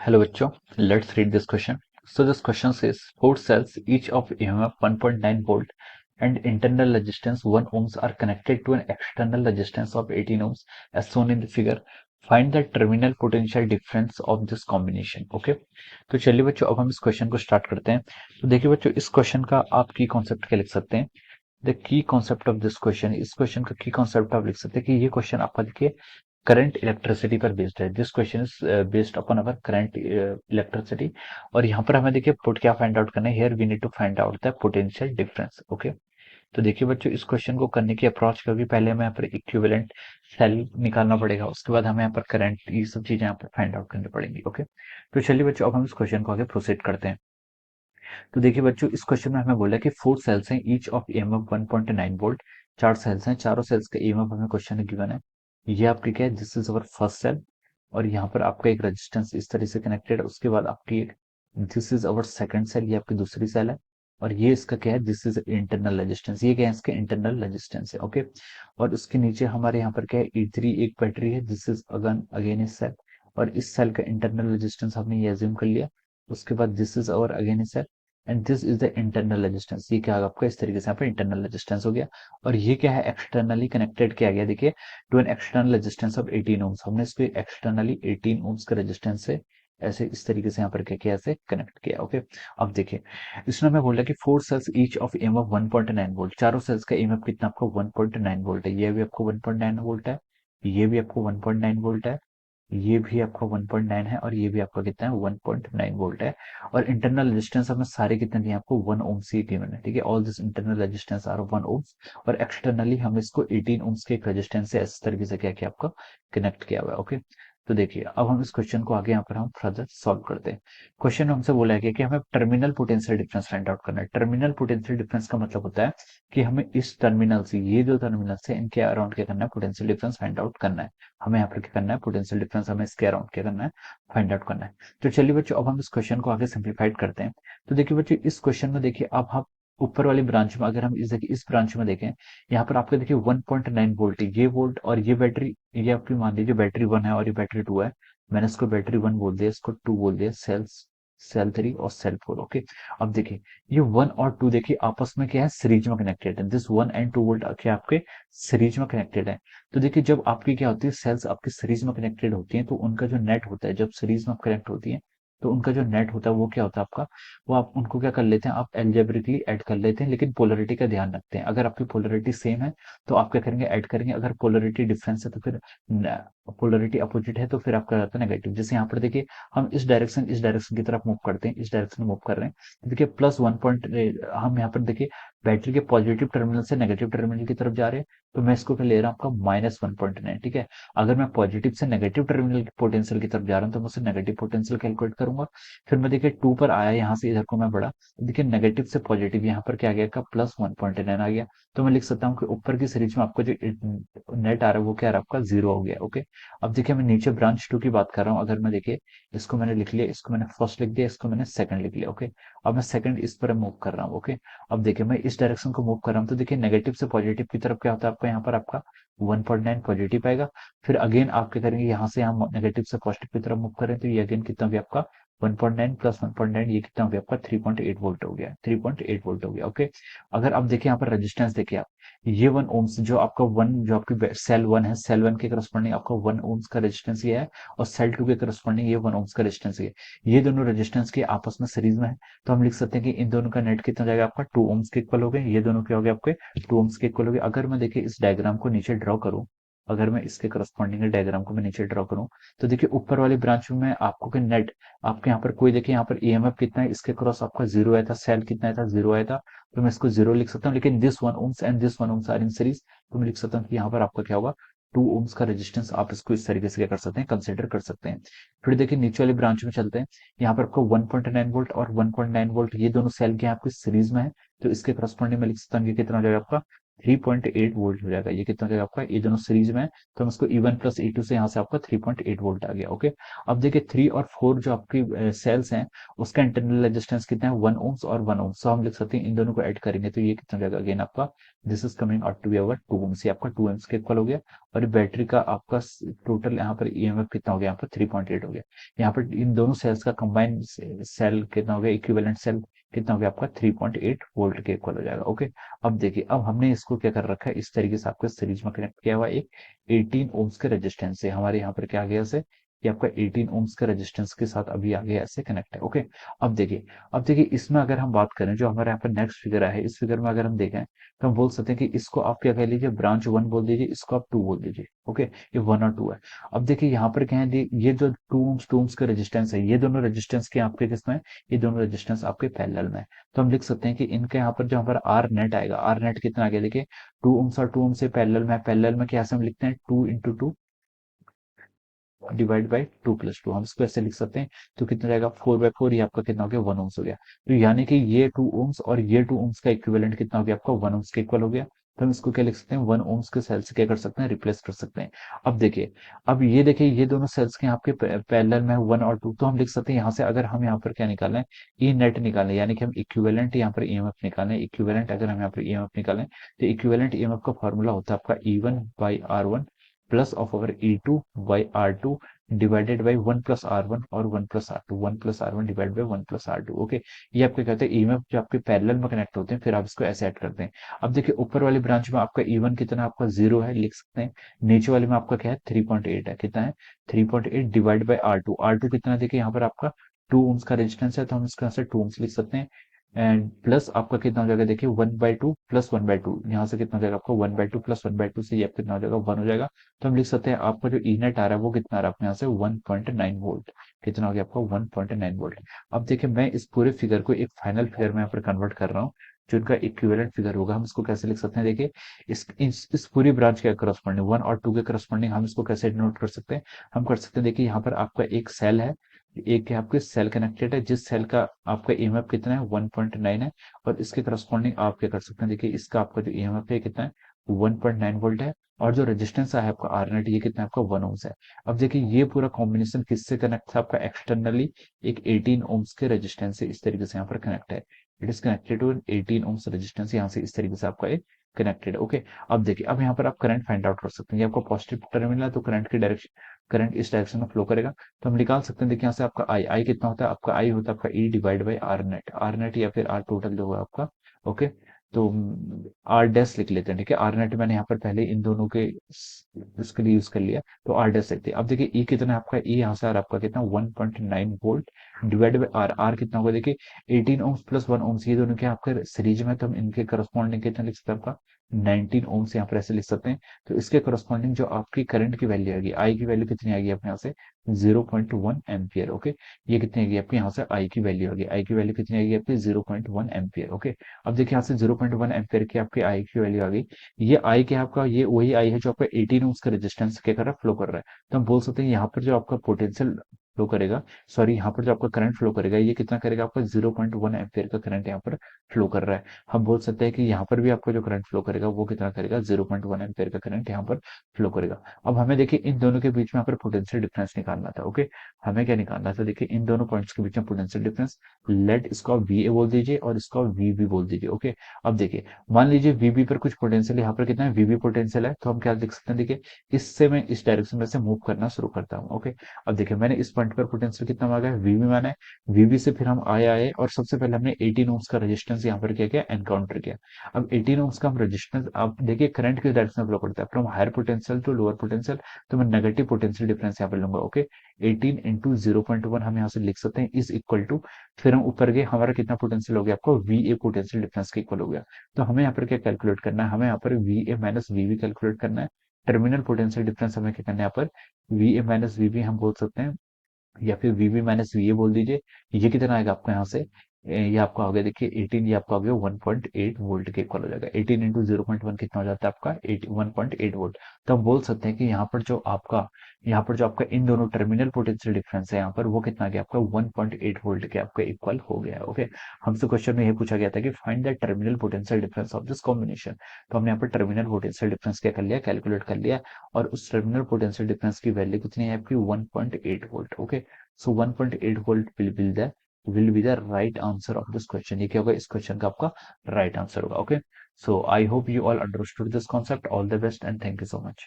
Hello बच्चों, let's read this question. So this question says four cells each of EMF 1.9 volt and internal resistance 1 ohms are connected to an external resistance of 18 ohms as shown in the figure. Find the terminal potential difference of this combination. Okay, तो चलिए बच्चों अब हम इस question को start करते हैं। तो देखिए बच्चों इस क्वेश्चन का आप की कॉन्सेप्ट क्या लिख सकते हैं। The key concept of this question, इस क्वेश्चन का की कॉन्सेप्ट आप लिख सकते हैं कि ये क्वेश्चन आपका देखिए करंट इलेक्ट्रिसिटी पर बेस्ड है। This question is based upon our current electricity. और यहाँ पर हमें देखिए पुट क्या फाइंड आउट करना है, here we need to find out the potential difference. Okay, तो देखिए बच्चों इस क्वेश्चन को करने की अप्रोच करके पहले हमें यहाँ पर इक्विवेलेंट सेल निकालना पड़ेगा, उसके बाद हमें यहाँ पर करंट ये सब चीजें यहाँ पर फाइंड आउट करनी पड़ेंगी। ओके, तो चलिए बच्चों अब हम इस क्वेश्चन को आगे प्रोसीड करते हैं। तो देखिए बच्चों इस क्वेश्चन में हमें बोला कि फोर सेल्स हैं ईच ऑफ ईएमएफ 1.9 वोल्ट। चार सेल्स हैं, चारों सेल्स का ईएमएफ हमें क्वेश्चन में गिवन है। ये आपकी क्या है, this is our first cell और यहाँ पर आपका एक रेजिस्टेंस इस तरह से कनेक्टेड है। उसके बाद आपकी एक this is our second cell, ये आपकी दूसरी सेल है। और ये इसका क्या है, दिस इज इंटरनल रेजिस्टेंस, ये क्या है इसका इंटरनल रेजिस्टेंस है। ओके, और उसके नीचे हमारे यहाँ पर क्या है E3 एक बैटरी है, दिस इज अगेन इस सेल। और इस सेल का इंटरनल रेजिस्टेंस हमने ये अज्यूम कर लिया। उसके बाद दिस इज अवर अगेन इस cell and this is the internal resistance. ये क्या है आपका इस तरीके से यहाँ पे इंटरनल रेजिस्टेंस हो गया। और ये क्या है, एक्सटर्नली कनेक्टेड किया गया देखिए to an external resistance of 18 ohms. हमने इसको एक्सटर्नली 18 ओम्स के रेजिस्टेंस से ऐसे इस तरीके से यहाँ पर क्या किया, ऐसे कनेक्ट किया। ओके, अब देखिए इसमें हमें बोला कि four cells each of MF 1.9 volt. चारों सेल्स का एमएफ कितना आपको 1.9 वोल्ट है। ये भी आपको 1.9 वोल्ट है, ये भी आपको 1.9 वोल्ट है, ये भी आपका 1.9 है और ये भी आपका कितना है 1.9 वोल्ट है। और इंटरनल रेजिस्टेंस हमें सारे कितने दिए आपको 1 ओम्स ही गिवन है। ठीक है, all this internal resistance are 1 ohms. और एक्सटर्नली हम इसको 18 ओम्स के एक रेजिस्टेंस से इस तरीके से क्या किया आपका कनेक्ट किया हुआ है। ओके, तो देखिए अब हम इस क्वेश्चन को आगे यहाँ पर हम फर्दर सॉल्व करते हैं। क्वेश्चन में हमसे बोला है कि हमें terminal potential difference find out करना है। टर्मिनल पोटेंशियल डिफरेंस का मतलब होता है कि हमें इस टर्मिनल से, ये जो टर्मिनल से इनके अराउंड क्या करना है, पोटेंशियल डिफरेंस फाइंड आउट करना है। हमें यहाँ पर क्या करना है, पोटेंशियल डिफरेंस हमें इसके अराउंड क्या करना है, फाइंड आउट करना है। तो चलिए बच्चों अब हम इस क्वेश्चन को आगे सिंप्लीफाइड करते हैं। तो देखिए बच्चों इस क्वेश्चन में देखिए अब हम ऊपर वाली ब्रांच में, अगर हम इस ब्रांच में देखें, यहाँ पर आपके देखिए 1.9 वोल्ट ये वोल्ट और ये बैटरी, ये आपकी मान लीजिए बैटरी 1 है और ये बैटरी 2 है। मैंने इसको बैटरी 1 बोल दिया, इसको 2 बोल दिया, सेल्स सेल 3 और सेल 4। ओके, अब देखिए ये 1 और 2 देखिए आपस में क्या है, सीरीज में कनेक्टेड है। दिस 1 एंड 2 वोल्ट क्या आपके सीरीज में कनेक्टेड है। तो देखिए जब आपकी क्या होती है, सेल्स आपकी सीरीज में कनेक्टेड होती हैं तो उनका जो नेट होता है, जब सीरीज में कनेक्ट होती है तो उनका जो नेट होता है वो क्या होता है आपका, वो आप उनको क्या कर लेते हैं, आप एल्जेब्रिकली ऐड कर लेते हैं, लेकिन पोलरिटी का ध्यान रखते हैं। अगर आपकी पोलरिटी सेम है तो आप क्या करेंगे, ऐड करेंगे। अगर पोलरिटी डिफरेंस है तो फिर पोलरिटी अपोजिट है तो फिर आपका रहता है नेगेटिव। जैसे यहाँ पर देखिए हम इस डायरेक्शन की तरफ मूव करते हैं, इस डायरेक्शन में मूव कर रहे हैं। तो देखिए प्लस 1 पॉइंट, हम यहाँ पर देखिए बैटरी के पॉजिटिव टर्मिनल से नेगेटिव टर्मिनल की तरफ जा रहे हैं, तो मैं इसको क्या ले रहा हूँ आपका -1.9। ठीक है, अगर मैं पॉजिटिव से नेगेटिव टर्मिनल पोटेंशियल की तरफ जा रहा हूँ तो मैं उससे नेगेटिव पोटेंशियल कैलकुलेट करूंगा। फिर मैं देखिए 2 पर आया, यहाँ से इधर को मैं बढ़ा, देखिए नेगेटिव से पॉजिटिव यहाँ पर क्या आ गया का +1.9 आ गया। तो मैं लिख सकता हूँ कि ऊपर की सीरीज में आपका जो नेट आ रहा है वो क्या आ रहा है आपका 0 हो गया। ओके, अब देखिए मैं नीचे ब्रांच 2 की बात कर रहा हूँ। अगर मैं देखिए इसको मैंने लिख लिया, इसको मैंने फर्स्ट लिख दिया, इसको मैंने सेकंड लिख लिया। ओके, अब मैं सेकंड इस पर मूव कर रहा हूँ। ओके, अब देखिए मैं इस डायरेक्शन को मूव कर रहा हूँ तो देखिए नेगेटिव से पॉजिटिव की तरफ क्या होता है आपका, यहाँ पर आपका 1.9 पॉजिटिव आएगा। फिर अगेन आप क्या करेंगे, यहाँ से हम नेगेटिव से पॉजिटिव की तरफ मूव करें तो ये अगेन कितना भी आपका 1.9 प्लस 1.9 ये कितना हो गया आपका 3.8 वोल्ट हो गया, 3.8 वोल्ट हो गया। ओके, अगर आप देखिए यहाँ पर रेजिस्टेंस देखिए आप, ये 1 ओम्स जो आपका वन जो आपकी सेल 1 है, सेल 1 के करस्पॉन्डिंग आपका 1 ओम्स का रेजिस्टेंस ये है और सेल 2 के करस्पॉन्डिंग ये 1 ओम्स का रेजिस्टेंस ये दोनों रेजिस्टेंस के आपस में सीरीज में है। तो हम लिख सकते हैं कि इन दोनों का नेट कितना जाएगा आपका 2 ओम्स के इक्वल हो गए। ये दोनों क्या हो गए आपके 2 ओम्स के इक्वल हो गए। अगर मैं देखिए इस डायग्राम को नीचे ड्रॉ करूं, अगर मैं इसके करस्पॉन्डिंग डायग्राम को मैं नीचे ड्रॉ करूं तो देखिए ऊपर वाली ब्रांच में आपको के नेट, आपके यहाँ पर कोई देखिए यहाँ पर ईएमएफ कितना है, इसके क्रॉस आपका 0 आया था, सेल कितना आया था 0 आया था। तो मैं इसको 0 लिख सकता हूँ, लेकिन this 1 ohms and this 1 ohms are in series. तो मैं लिख सकता हूँ कि यहाँ पर आपका क्या होगा 2 ओम्स का रेजिस्टेंस। आप इसको इस तरीके से क्या कर सकते हैं, कंसिडर कर सकते हैं। फिर देखिए नीचे वाली ब्रांच में चलते हैं। यहाँ पर आपको 1.9 वोल्ट और 1.9 वोल्ट ये दोनों सेल के आपके सीरीज में है, तो इसके करस्पॉन्डिंग में लिख सकता हूँ कि कितना हो जाएगा आपका 3.8 वोल्ट हो जाएगा। ये कितना हो जाएगा आपका, ये दोनों सीरीज में है, तो हम इसको E1 प्लस E2 से यहाँ से आपका 3.8 वोल्ट आ गया। ओके, अब देखिए 3 और 4 जो आपकी सेल्स हैं उसका इंटरनल रेजिस्टेंस कितना है, 1 ओम्स और 1 ओम्स। तो हम लिख सकते हैं इन दोनों को ऐड करेंगे तो ये कितना हो जाएगा अगेन आपका, this is coming out to be our 2 ohms. ये आपका 2 ओम्स के इक्वल हो गया। और बैटरी का आपका टोटल यहाँ पर ईएमएफ कितना हो गया, यहाँ पर 3.8 हो गया। यहाँ पर इन दोनों सेल्स का कंबाइंड सेल कितना हो गया, इक्विवेलेंट सेल कितना हो गया आपका, 3.8 वोल्ट के इक्वल हो जाएगा। ओके, अब देखिए अब हमने इसको क्या कर रखा है, इस तरीके से आपको सीरीज में कनेक्ट किया हुआ एक 18 ओम्स के रेजिस्टेंस से। हमारे यहाँ पर क्या आ गया ऐसे, ये आपका 18 ओम्स के रेजिस्टेंस के साथ अभी आगे ऐसे कनेक्ट है। ओके, अब देखिए इसमें अगर हम बात करें, जो हमारे यहाँ पर नेक्स्ट फिगर है, इस फिगर में अगर हम देखें तो हम बोल सकते हैं कि इसको आप क्या कह लीजिए, ब्रांच 1 बोल दीजिए, इसको आप 2 बोल दीजिए। ओके, ये 1 और 2 है। अब देखिए यहाँ पर क्या है, ये जो 2 ओम्स का रेजिस्टेंस है, ये दोनों रेजिस्टेंस के आपके किसमें है, ये दोनों रेजिस्टेंस आपके पैरेलल में है। तो हम लिख सकते हैं कि इनके यहाँ पर जो हमारा आर नेट आएगा, आर नेट कितना आ गया, देखिए 2 ओम्स और 2 ओम्स से पैरेलल में है। पैरेलल में क्या हम लिखते हैं, 2 × 2 डिवाइड बाई 2 + 2, हम इसको ऐसे लिख सकते हैं। तो कितना जाएगा, 4/4, ये आपका कितना हो गया, 1 ओम्स हो गया। तो यानी कि ये 2 ओम्स और ये 2 ओम्स का इक्विवेलेंट कितना हो गया आपका, 1 ओम्स के इक्वल हो गया। तो हम इसको क्या लिख सकते हैं, 1 ओम्स के सेल से क्या कर सकते हैं, रिप्लेस कर सकते हैं। अब देखिए, अब ये देखिए ये दोनों सेल्स के आपके पैरेलल में 1 और 2, तो हम लिख सकते हैं यहाँ से, अगर हम यहाँ पर क्या निकालें, ई नेट निकालें, यानी कि हम इक्विवेलेंट यहाँ पर ईएमएफ निकालें। इक्विवेलेंट अगर हम यहाँ पर ईएमएफ निकालें तो इक्विवेलेंट ईएमएफ का फॉर्मूला होता है आपका E1/R1 plus of over E2/R2 divided by 1 + R1 और 1 + R2, 1 + R1 divide by 1 + R2। Okay, ये आपके कहते हैं ईएमएफ जो आपके पैरेलल में कनेक्ट होते हैं, फिर आप इसको ऐसे ऐड करते हैं। अब देखिए ऊपर वाली ब्रांच में आपका E1 कितना, आपका 0 है, लिख सकते हैं। नीचे वाले में आपका क्या है, 3.8 है। कितना है, 3.8 डिवाइड बाई R2। R2 कितना है, देखिए यहाँ पर आपका 2 ओम्स का रेजिस्टेंस है, तो हम इसका आंसर 2 ओम्स लिख सकते हैं। एंड प्लस आपका कितना हो जाएगा, देखिए 1/2 प्लस 1/2, यहाँ से कितना हो जाएगा आपका, 1/2 प्लस 1/2 से ये आप कितना हो जाएगा, 1 हो जाएगा। तो हम लिख सकते हैं आपका जो ई नेट आ रहा है वो कितना आ रहा है अपने यहाँ से, 1.9 वोल्ट। कितना हो गया आपका, 1.9 वोल्ट। अब देखिए मैं इस पूरे फिगर को एक फाइनल फिगर में यहाँ पर कन्वर्ट कर रहा हूँ, जो इनका इक्विवेलेंट फिगर होगा। हम इसको कैसे लिख सकते हैं, देखिए इस पूरी ब्रांच के करस्पॉन्डिंग 1 और 2 के करस्पॉन्डिंग हम इसको कैसे नोट कर सकते हैं, हम कर सकते हैं। देखिए यहाँ पर आपका एक सेल है, एक आपके सेल कनेक्टेड है, जिस सेल का आपका ईएमएफ कितना है, 1.9 है। और इसके करस्पॉन्डिंग आप क्या कर सकते हैं, देखिए इसका आपका जो ईएमएफ है कितना है, 1.9 वोल्ट है। और जो रेजिस्टेंस है आपका आर नेट, ये कितना है आपका, 1 ओम्स है। अब देखिए ये पूरा कॉम्बिनेशन किससे कनेक्ट था आपका, एक्सटर्नली एक 18 ओम्स के रेजिस्टेंस से इस तरीके से यहाँ पर कनेक्ट है। It is connected to 18 ohms resistance, यहाँ से इस तरीके से आपका एक कनेक्टेड है। ओके, अब देखिए अब यहाँ पर आप करंट फाइंड आउट कर सकते हैं। ये आपका पॉजिटिव टर्मिनल है, तो करंट की डायरेक्शन, करंट इस डायरेक्शन में फ्लो करेगा। तो हम निकाल सकते हैं, देखिए यहाँ से आपका आई कितना होता है, आपका आई होता है आपका E divide by R net या फिर आर टोटल जो होगा आपका। ओके, तो आर डैश लिख लेते हैं। ठीक है, आर नेट मैंने यहाँ पर पहले इन दोनों के इसके लिए यूज कर लिया, तो आर डैश लिखते हैं। अब देखिए ई कितना है आपका, ई यहाँ से आ रहा है आपका कितना, 1.9 volt divide by R. R कितना होगा, देखिए 18 ओम्स प्लस 1 ओम्स, ये दोनों क्या आपके सीरीज में, तो हम इनके करस्पॉन्डिंग कितना लिख सकते हैं आपका, 19 ओम्स यहाँ पर ऐसे लिख सकते हैं। तो इसके करस्पॉन्डिंग जो आपकी करंट की वैल्यू आएगी, आई की वैल्यू कितनी आएगी अपने यहाँ से, 0.1 एम्पियर। ओके, ये कितनी आएगी आपकी, यहाँ से आई की वैल्यू आएगी, आई की वैल्यू कितनी आएगी आपकी, 0.1 एम्पियर। ओके, अब देखिए यहाँ से 0.1 एम्पियर की आपकी आई की वैल्यू आ गई। ये आई क्या आपका, ये वही आई है जो आपका 18 ओम्स का रेजिस्टेंस क्या कर रहा है, फ्लो कर रहा है। तो हम बोल सकते हैं यहाँ पर जो आपका पोटेंशियल फ्लो करेगा, सॉरी यहाँ पर जो आपका करंट फ्लो करेगा, ये कितना करेगा आपका, 0.1 एम्पियर का करंट यहाँ पर फ्लो कर रहा है। हम बोल सकते हैं कि यहाँ पर भी आपका जो करंट फ्लो करेगा वो कितना करेगा, 0.1 एम्पियर का करंट यहाँ पर फ्लो करेगा। अब हमें देखिए इन दोनों के बीच में यहाँ पर पोटेंशियल डिफरेंस निकालना था। ओके, हमें क्या निकालना था, देखिए इन दोनों पॉइंट्स के बीच में पोटेंशियल डिफरेंस, लेट इसको आप वी ए बोल दीजिए और इसको आप वी बी बोल दीजिए। ओके, अब देखिए मान लीजिए वीबी पर कुछ पोटेंशियल, यहाँ पर कितना है, वीबी पोटेंशियल है, तो हम क्या लिख सकते हैं, देखिए इससे मैं इस डायरेक्शन में से मूव करना शुरू करता हूँ। ओके, अब देखिए मैंने इस पॉइंट पर पोटेंशियल कितना मांगा है, वीबी माना है। वीबी से फिर हम आए और सबसे पहले हमने 18 ओम्स का रेजिस्टेंस यहाँ पर क्या किया, एनकाउंटर किया। अब 18 ओम्स का हम रेजिस्टेंस, आप देखिए करंट किस डायरेक्शन में फ्लो करता है, from higher potential to lower potential, तो मैं नेगेटिव पोटेंशियल डिफरेंस यहाँ पर लूंगा। ओके, 18 इंटू 0.1 हम यहाँ से लिख सकते हैं इज इक्वल टू, फिर हम ऊपर गए, हमारा कितना पोटेंशियल हो गया आपको, वी ए पोटेंशियल डिफरेंस के इक्वल हो गया। तो हमें यहाँ पर क्या कैलकुलेट करना है, हमें यहाँ पर V A minus V B calculate करना है। टर्मिनल पोटेंशियल डिफरेंस हमें क्या करना है, यहाँ पर V A minus V B हम बोल सकते हैं, या फिर वीबी माइनस वी ए बोल दीजिए। ये कितना आएगा आपका यहाँ से, ये आपका हो गया, देखिए 18, ये आपका हो गया 1.8 वोल्ट के इक्वल हो जाएगा। 18 इंटू 0.1 कितना हो जाता है आपका 1.8 वोल्ट। तो हम बोल सकते हैं कि यहाँ पर जो आपका इन दोनों टर्मिनल पोटेंशियल डिफरेंस है यहाँ पर वो कितना गया आपका 1.8 वोल्ट के आपका इक्वल हो गया। ओके, हमसे क्वेश्चन में ये पूछा गया था कि find the terminal potential difference of this combination. तो हमने यहाँ पर टर्मिनल पोटेंशियल डिफरेंस क्या कर लिया, कैलकुलेट कर लिया, और उस टर्मिनल पोटेंशियल डिफरेंस की वैल्यू कितनी है आपकी 1.8 volt. Okay, so 1.8 volt will be the right answer of this question. ये क्या होगा, इस क्वेश्चन का आपका राइट आंसर होगा। Okay, so I hope you all understood this concept. All the best and thank you so much.